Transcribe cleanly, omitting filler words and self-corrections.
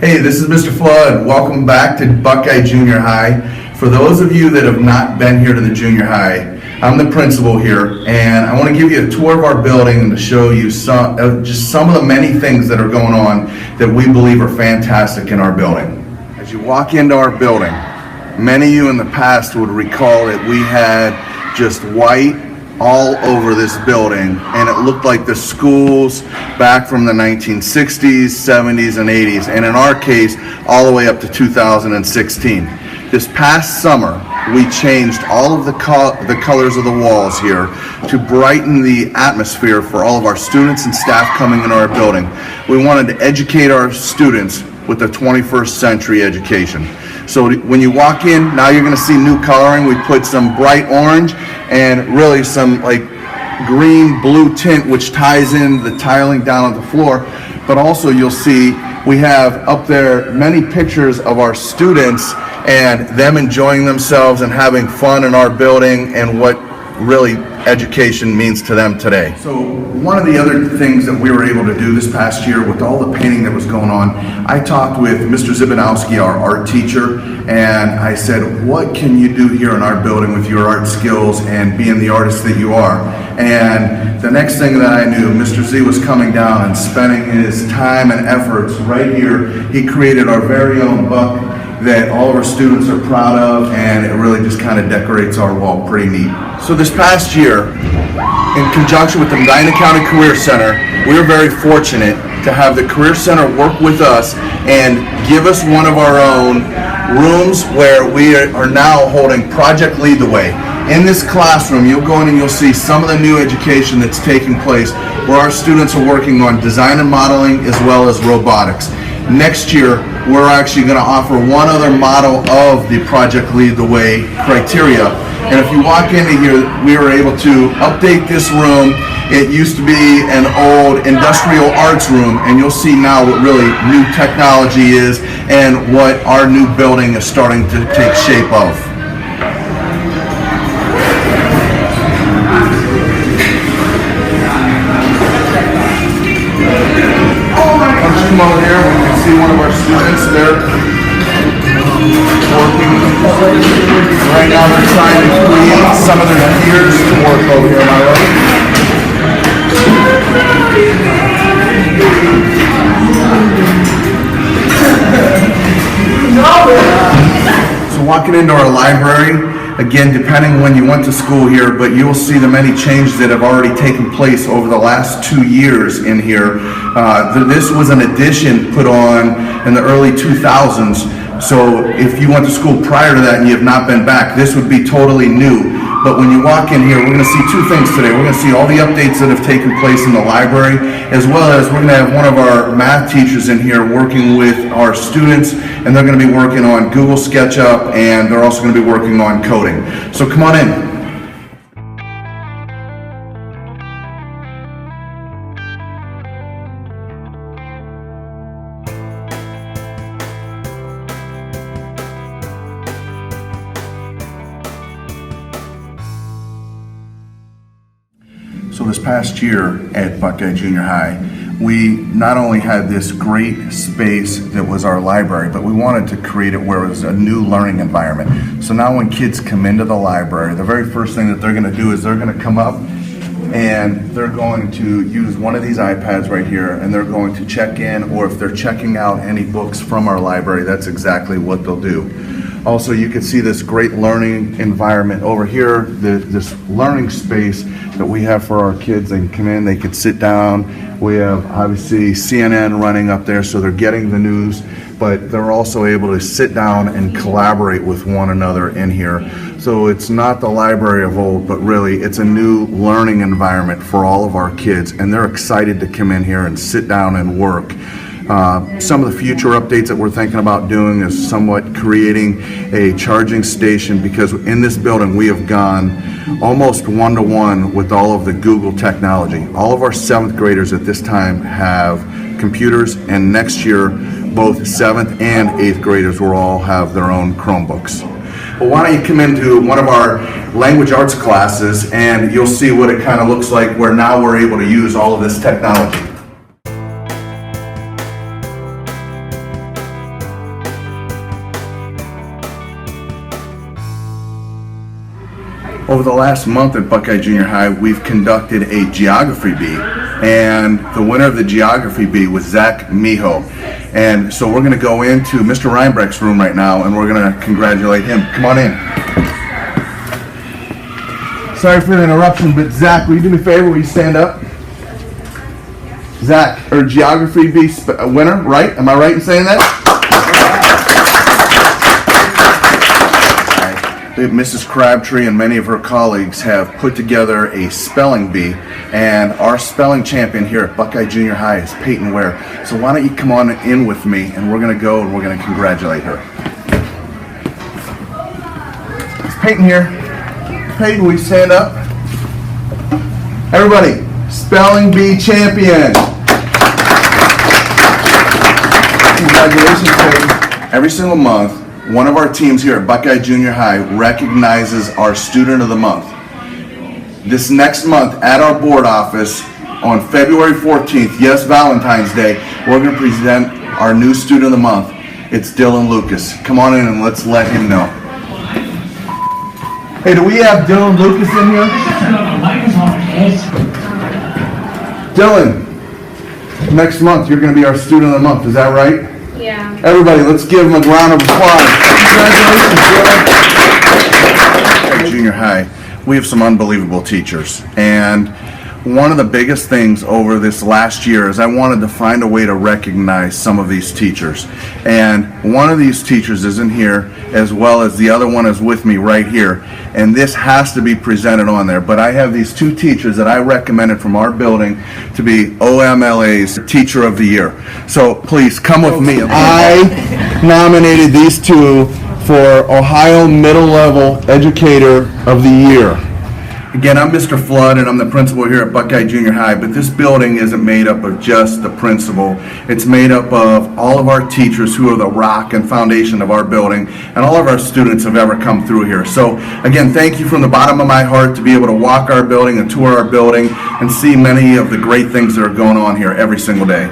Hey, this is Mr. Flood. Welcome back to Buckeye Junior High. For those of you that have not been here to the junior high, I'm the principal here, and I want to give you a tour of our building and to show you some of the many things that are going on that we believe are fantastic in our building. As you walk into our building, many of you in the past would recall that we had just white all over this building, and it looked like the schools back from the 1960s, 70s, and 80s, and in our case, all the way up to 2016. This past summer, we changed all of the colors of the walls here to brighten the atmosphere for all of our students and staff coming in our building. We wanted to educate our students with the 21st century education. So when you walk in, now you're going to see new coloring. We put some bright orange and really some like green blue tint, which ties in the tiling down on the floor. But also you'll see we have up there many pictures of our students and them enjoying themselves and having fun in our building and what really education means to them today. So one of the other things that we were able to do this past year with all the painting that was going on, I talked with Mr. Zibinowski, our art teacher, and I said, what can you do here in our building with your art skills and being the artist that you are? And the next thing that I knew, Mr. Z was coming down and spending his time and efforts right here. He created our very own book that all of our students are proud of, and it really just kind of decorates our wall pretty neat. So this past year, in conjunction with the Medina County Career Center, we were very fortunate to have the Career Center work with us and give us one of our own rooms where we are now holding Project Lead the Way. In this classroom, you'll go in and you'll see some of the new education that's taking place where our students are working on design and modeling as well as robotics. Next year, we're actually going to offer one other model of the Project Lead the Way criteria. And if you walk into here, we were able to update this room. It used to be an old industrial arts room, and you'll see now what really new technology is and what our new building is starting to take shape of. Come over here, we can see one of our students there working. Right now they're trying to create some of their peers to work over here, am I right? So walking into our library, again, depending when you went to school here, but you'll see the many changes that have already taken place over the last 2 years in here. This was an addition put on in the early 2000s. So if you went to school prior to that and you have not been back, this would be totally new. But when you walk in here, we're going to see two things today. We're going to see all the updates that have taken place in the library, as well as we're going to have one of our math teachers in here working with our students, and they're going to be working on Google SketchUp, and they're also going to be working on coding. So come on in. So this past year at Buckeye Junior High, we not only had this great space that was our library, but we wanted to create it where it was a new learning environment. So now when kids come into the library, the very first thing that they're going to do is they're going to come up and they're going to use one of these iPads right here, and they're going to check in, or if they're checking out any books from our library, that's exactly what they'll do. Also, you can see this great learning environment over here, this learning space that we have for our kids. They can come in, they can sit down. We have obviously CNN running up there, so they're getting the news, but they're also able to sit down and collaborate with one another in here. So it's not the library of old, but really it's a new learning environment for all of our kids, and they're excited to come in here and sit down and work. Some of the future updates that we're thinking about doing is somewhat creating a charging station, because in this building we have gone almost one-to-one with all of the Google technology. All of our 7th graders at this time have computers, and next year both 7th and 8th graders will all have their own Chromebooks. Well, why don't you come into one of our language arts classes and you'll see what it kind of looks like, where now we're able to use all of this technology. Over the last month at Buckeye Junior High, we've conducted a geography bee, and the winner of the geography bee was Zach Miho. And so we're going to go into Mr. Reinbrecht's room right now, and we're going to congratulate him. Come on in. Sorry for the interruption, but Zach, will you do me a favor? Will you stand up? Zach, or geography bee winner, right? Am I right in saying that? Mrs. Crabtree and many of her colleagues have put together a spelling bee, and our spelling champion here at Buckeye Junior High is Peyton Ware. So why don't you come on in with me, and we're going to go and we're going to congratulate her. It's Peyton here. Peyton, will you stand up? Everybody, spelling bee champion. Congratulations, Peyton. Every single month, one of our teams here at Buckeye Junior High recognizes our Student of the Month. This next month at our board office on February 14th, yes, Valentine's Day, we're going to present our new Student of the Month. It's Dylan Lucas. Come on in and let's let him know. Hey, do we have Dylan Lucas in here? Dylan, next month you're going to be our Student of the Month, is that right? Yeah. Everybody, let's give him a round of applause. Congratulations, Dylan. At Junior High, we have some unbelievable teachers, and one of the biggest things over this last year is I wanted to find a way to recognize some of these teachers. And one of these teachers is in here, as well as the other one is with me right here. And this has to be presented on there. But I have these two teachers that I recommended from our building to be OMLA's Teacher of the Year. So please come with me. I nominated these two for Ohio Middle Level Educator of the Year. Again, I'm Mr. Flood, and I'm the principal here at Buckeye Junior High, but this building isn't made up of just the principal. It's made up of all of our teachers who are the rock and foundation of our building, and all of our students have ever come through here. So, again, thank you from the bottom of my heart to be able to walk our building and tour our building and see many of the great things that are going on here every single day.